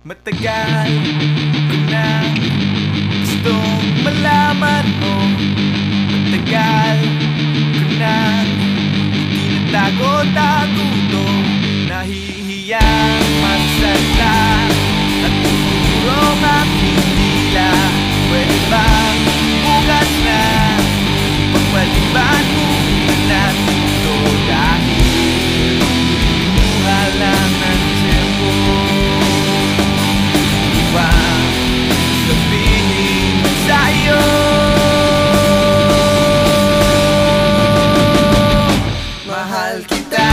Matagal ko nang gustong malaman mo. Matagal ko nang hindi natago-tago to. Nahihiyang magsalita at pumurong aking dila. Pwede bang bukas na pagpaliban mo na dito? Dahil kinuha lang ng tempo upang sabihin sa'yo mahal kita,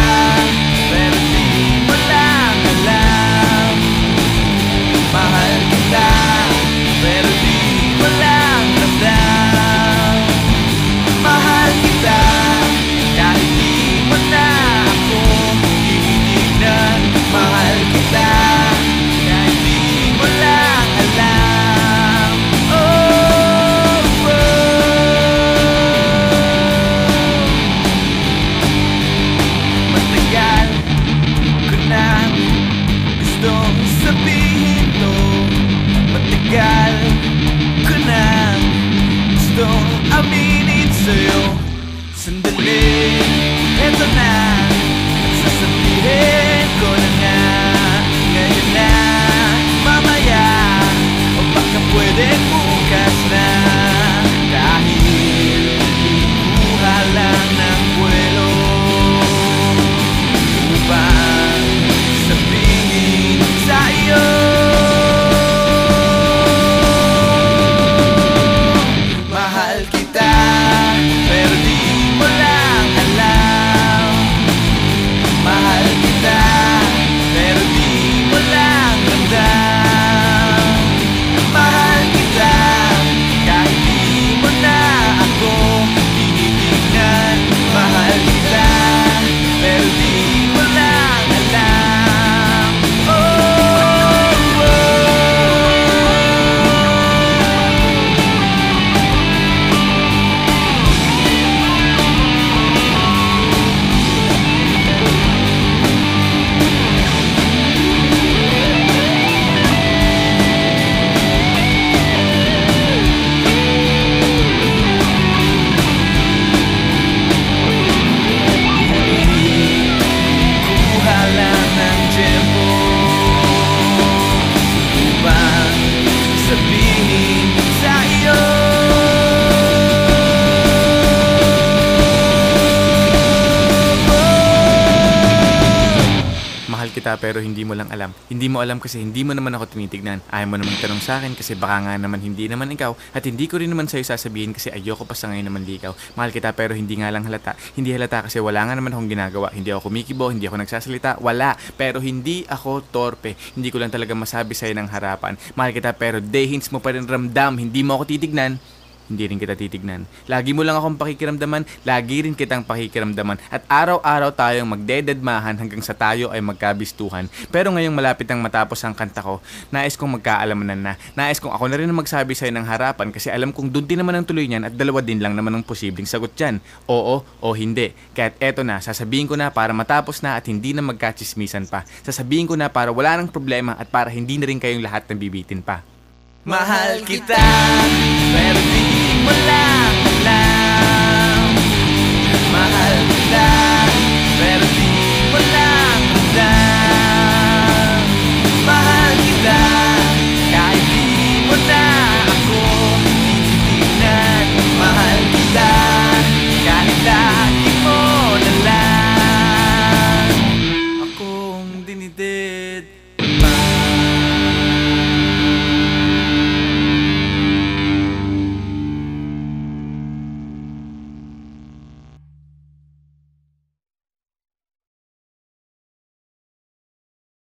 pero di mo lang alam. Mahal kita, pero di mo lang ramdam. Mahal kita, kahit di mo na ako tinitignan. Mahal kita, kahit di mo lang alam. Oh, oh. Matagal ko nang gustong sabihin to. Matagal ko nang gustong aminin sa'yo. Sandali, eto na, at sasabihin ko na nga. Ngayon na, mamaya, o baka pwedeng bukas na. Dahil kinuha lang ng buwelo upang sabihin sa'yo mahal kita, pero di mo lang alam. Mahal kita, pero di mo lang ramdam. Mahal kita, kahit di mo na ako tinitignan. Mahal kita, pero di mo lang alam. Oh, oh. Kuha lang ng tempo upang sabihin sa'yo mahal kita, pero hindi mo lang alam. Hindi mo alam kasi hindi mo naman ako tinitignan. Ayaw mo naman tanong sa akin kasi baka nga naman hindi naman ikaw. At hindi ko rin naman sa'yo sasabihin kasi ayoko pa sa ngayon naman ligaw. Mahal kita, pero hindi nga lang halata. Hindi halata kasi wala nga naman akong ginagawa. Hindi ako kumikibo, hindi ako nagsasalita. Wala. Pero hindi ako torpe. Hindi ko lang talaga masabi sa'yo ng harapan. Mahal kita, pero day hints mo pa rin ramdam. Hindi mo ako titignan. Hindi rin kita titignan. Lagi mo lang akong pakikiramdaman, lagi rin kitang pakikiramdaman. At araw-araw tayong magdededmahan hanggang sa tayo ay magkabistuhan. Pero ngayong malapit ang matapos ang kanta ko, nais kong magkaalamanan na. Nais kong ako na rin ang magsabi sa'yo ng harapan kasi alam kong doon din naman ang tuloy niyan at dalawa din lang naman ang posibleng sagot dyan. Oo o hindi. Kaya't eto na, sasabihin ko na para matapos na at hindi na magkachismisan pa. Sasabihin ko na para wala nang problema at para hindi na rin kayong lahat nabibitin pa. Mahal kita, pero di mo lang alam. Mahal kita, pero di mo lang ramdam. Mahal kita, kahit di mo na ako tinitignan. Mahal kita, kahit lagi mo na lang akong dinide.